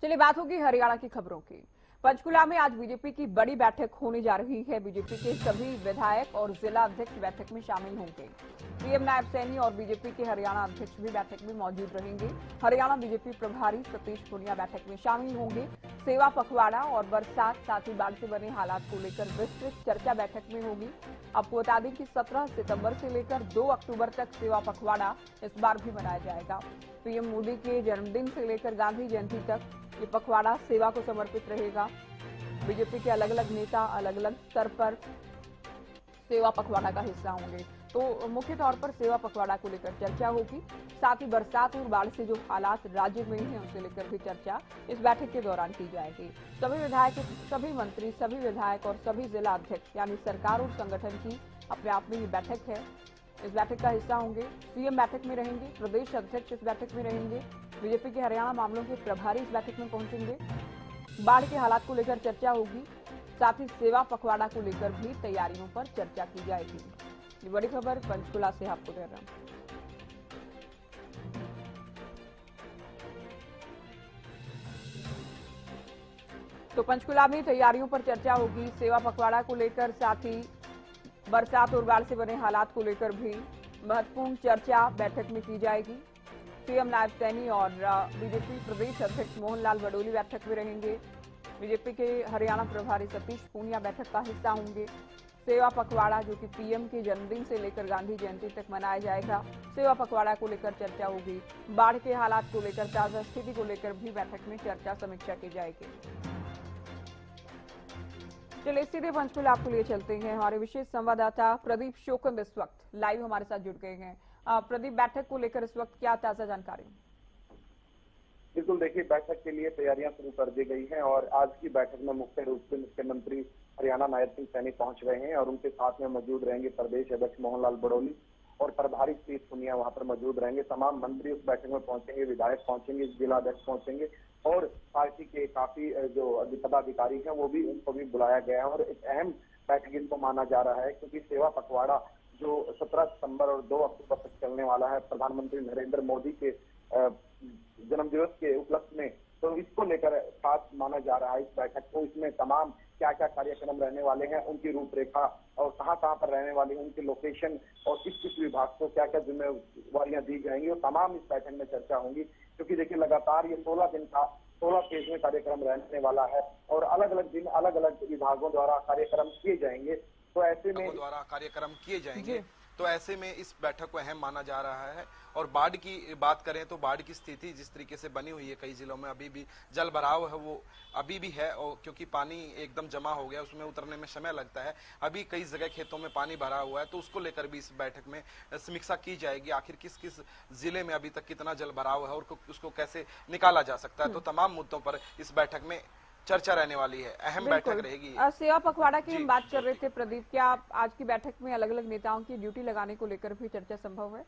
चलिए बात होगी हरियाणा की खबरों की। पंचकुला में आज बीजेपी की बड़ी बैठक होने जा रही है। बीजेपी के सभी विधायक और जिला अध्यक्ष बैठक में शामिल होंगे। पीएम नायब सैनी और बीजेपी के हरियाणा अध्यक्ष भी बैठक में मौजूद रहेंगे। हरियाणा बीजेपी प्रभारी सतीश पूनिया बैठक में शामिल होंगे। सेवा पखवाड़ा और बरसात साथ ही बाढ़ से बने हालात को लेकर विस्तृत चर्चा बैठक में होगी। आपको बता दें कि 17 सितंबर से लेकर 2 अक्टूबर तक सेवा पखवाड़ा इस बार भी मनाया जाएगा। पीएम मोदी के जन्मदिन से लेकर गांधी जयंती तक ये पखवाड़ा सेवा को समर्पित रहेगा। बीजेपी के अलग अलग नेता अलग अलग स्तर पर सेवा पखवाड़ा का हिस्सा होंगे। तो मुख्य तौर पर सेवा पखवाड़ा को लेकर चर्चा होगी। साथ ही बरसात और बाढ़ से जो हालात राज्य में हैं उसे लेकर भी चर्चा इस बैठक के दौरान की जाएगी। सभी विधायक, सभी मंत्री, सभी विधायक और सभी जिला अध्यक्ष यानी सरकार और संगठन की अपने आप में ये बैठक है। इस बैठक का हिस्सा होंगे। सीएम बैठक में रहेंगे, प्रदेश अध्यक्ष इस बैठक में रहेंगे, बीजेपी के हरियाणा मामलों के प्रभारी इस बैठक में पहुंचेंगे। बाढ़ के हालात को लेकर चर्चा होगी। साथ ही सेवा पखवाड़ा को लेकर भी तैयारियों पर चर्चा की जाएगी। ये बड़ी खबर पंचकुला से आपको दे रहा हूं। तो पंचकुला में तैयारियों पर चर्चा होगी सेवा पखवाड़ा को लेकर, साथ ही बरसात और बाढ़ से बने हालात को लेकर भी महत्वपूर्ण चर्चा बैठक में की जाएगी। सीएम नायब सैनी और बीजेपी प्रदेश अध्यक्ष मोहनलाल बडोली बैठक में रहेंगे। बीजेपी के हरियाणा प्रभारी सतीश पूनिया बैठक का हिस्सा होंगे। सेवा पखवाड़ा जो कि पीएम के जन्मदिन से लेकर गांधी जयंती तक मनाया जाएगा, सेवा पखवाड़ा को लेकर चर्चा होगी। बाढ़ के हालात को लेकर, ताजा स्थिति को लेकर भी बैठक में चर्चा समीक्षा की जाएगी। चलिए सीधे पंचकुला आपको लिए चलते हैं। हमारे विशेष संवाददाता प्रदीप शोकंद इस वक्त लाइव हमारे साथ जुड़ गए हैं। प्रदीप, बैठक को लेकर इस वक्त क्या ताजा जानकारी? बिल्कुल, देखिए बैठक के लिए तैयारियां शुरू कर दी गई हैं और आज की बैठक में मुख्य रूप से मुख्यमंत्री हरियाणा नायब सिंह सैनी पहुंच रहे हैं और उनके साथ में मौजूद रहेंगे प्रदेश अध्यक्ष मोहनलाल बडोली और प्रभारी सतीश पूनिया वहां पर मौजूद रहेंगे। तमाम मंत्री उस बैठक में पहुंचेंगे, विधायक पहुंचेंगे, जिला अध्यक्ष पहुंचेंगे और पार्टी के काफी जो पदाधिकारी हैं वो भी उनको भी बुलाया गया है और एक अहम बैठक इनको माना जा रहा है क्योंकि सेवा पखवाड़ा जो 17 सितंबर और 2 अक्टूबर तक चलने वाला है प्रधानमंत्री नरेंद्र मोदी के जन्मदिवस के उपलक्ष्य में, तो इसको लेकर खास माना जा रहा है इस बैठक को। इसमें तमाम क्या क्या कार्यक्रम रहने वाले हैं, उनकी रूपरेखा और कहां कहां पर रहने वाली है, उनके लोकेशन और किस किस विभाग को क्या क्या जिम्मेवारियां दी जाएंगी और तमाम इस बैठक में चर्चा होंगी। क्योंकि देखिए लगातार ये 16 दिन का 16 फेज में कार्यक्रम रहने वाला है और अलग अलग दिन अलग अलग विभागों द्वारा कार्यक्रम किए जाएंगे। तो ऐसे में इस बैठक को अहम माना जा रहा है। और बाढ़ की बात करें तो बाढ़ की स्थिति जिस तरीके से बनी हुई है, कई जिलों में अभी भी जल भराव है, वो अभी भी है और क्योंकि पानी एकदम जमा हो गया, उसमें उतरने में समय लगता है। अभी कई जगह खेतों में पानी भरा हुआ है, तो उसको लेकर भी इस बैठक में समीक्षा की जाएगी। आखिर किस किस जिले में अभी तक कितना जल भराव है और उसको कैसे निकाला जा सकता है। तो तमाम मुद्दों पर इस बैठक में चर्चा रहने वाली है, अहम बैठक रहेगी। सेवा पखवाड़ा की हम बात कर रहे थे प्रदीप, क्या आज की बैठक में अलग अलग नेताओं की ड्यूटी लगाने को लेकर भी चर्चा संभव है?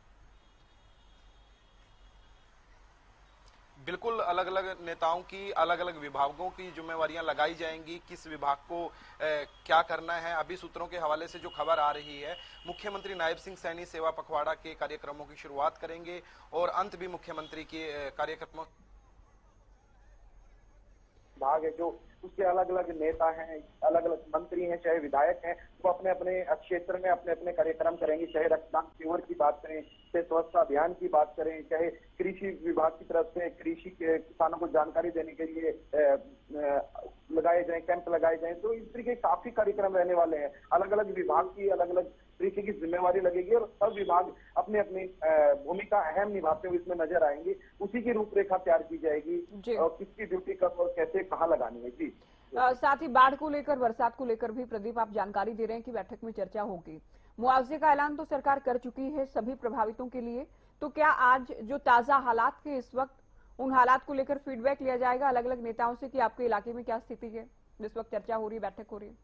बिल्कुल, अलग अलग नेताओं की अलग अलग विभागों की जिम्मेवारियां लगाई जाएंगी। किस विभाग को क्या करना है, अभी सूत्रों के हवाले से जो खबर आ रही है, मुख्यमंत्री नायब सिंह सैनी सेवा पखवाड़ा के कार्यक्रमों की शुरुआत करेंगे और अंत भी मुख्यमंत्री के कार्यक्रमों भाग है जो उसके अलग अलग नेता हैं, अलग अलग मंत्री हैं, चाहे विधायक हैं, वो अपने अपने क्षेत्र में अपने अपने कार्यक्रम करेंगे। चाहे रक्तदान शिविर की बात करें, चाहे स्वच्छता अभियान की बात करें, चाहे कृषि विभाग की तरफ से कृषि के किसानों को जानकारी देने के लिए लगाए जाए, कैंप लगाए जाए। तो इस तरीके काफी कार्यक्रम रहने वाले हैं। अलग अलग विभाग की अलग अलग तरीके की जिम्मेवारी लगेगी और सब विभाग अपने अपनी भूमिका अहम निभाते हुए इसमें नजर आएंगे। उसी की रूपरेखा तैयार की जाएगी और किसकी ड्यूटी कब और कैसे कहाँ लगानी है। जी, साथ ही बाढ़ को लेकर, बरसात को लेकर भी प्रदीप आप जानकारी दे रहे हैं कि बैठक में चर्चा होगी। मुआवजे का ऐलान तो सरकार कर चुकी है सभी प्रभावितों के लिए, तो क्या आज जो ताजा हालात के इस वक्त, उन हालात को लेकर फीडबैक लिया जाएगा अलग अलग नेताओं से कि आपके इलाके में क्या स्थिति है, जिस वक्त चर्चा हो रही, बैठक हो रही है?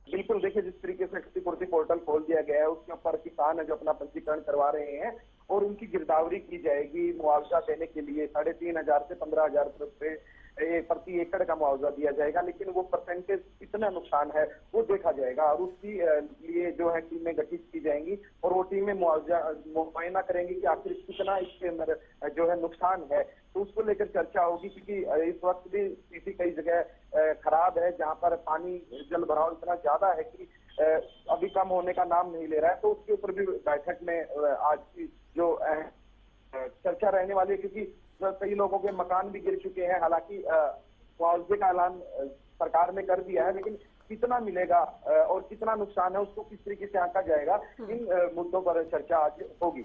बिल्कुल, देखिए जिस तरीके से क्षतिपूर्ति पोर्टल खोल दिया गया है उसके ऊपर किसान है जो अपना पंजीकरण करवा रहे हैं और उनकी गिरदावरी की जाएगी मुआवजा देने के लिए 3,500 से 15,000 रुपए प्रति एकड़ का मुआवजा दिया जाएगा, लेकिन वो परसेंटेज कितना नुकसान है वो देखा जाएगा और उसकी लिए जो है टीमें गठित की जाएंगी और वो टीमें मुआयना करेंगी कि आखिर कितना इसके अंदर जो है नुकसान है, तो उसको लेकर चर्चा होगी। क्योंकि इस वक्त भी स्थिति कई जगह खराब है जहां पर पानी जल भराव इतना ज्यादा है कि अभी कम होने का नाम नहीं ले रहा है, तो उसके ऊपर भी बैठक में आज की जो चर्चा रहने वाली है। क्योंकि कई लोगों के मकान भी गिर चुके हैं, हालांकि मुआवजे का ऐलान सरकार ने कर दिया है, लेकिन कितना मिलेगा और कितना नुकसान है उसको किस तरीके से आंका जाएगा, इन मुद्दों पर चर्चा आज होगी।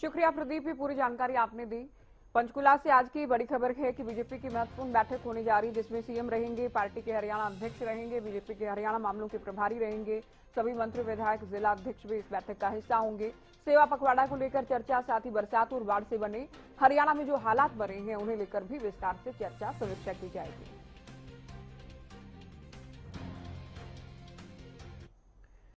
शुक्रिया प्रदीप, ये पूरी जानकारी आपने दी। पंचकुला से आज की बड़ी खबर है कि बीजेपी की महत्वपूर्ण बैठक होने जा रही है, जिसमें सीएम रहेंगे, पार्टी के हरियाणा अध्यक्ष रहेंगे, बीजेपी के हरियाणा मामलों के प्रभारी रहेंगे, सभी मंत्री विधायक जिला अध्यक्ष भी इस बैठक का हिस्सा होंगे। सेवा पखवाड़ा को लेकर चर्चा, साथ ही बरसात और बाढ़ से बने हरियाणा में जो हालात बने हैं उन्हें लेकर भी विस्तार से चर्चा समीक्षा की जाएगी।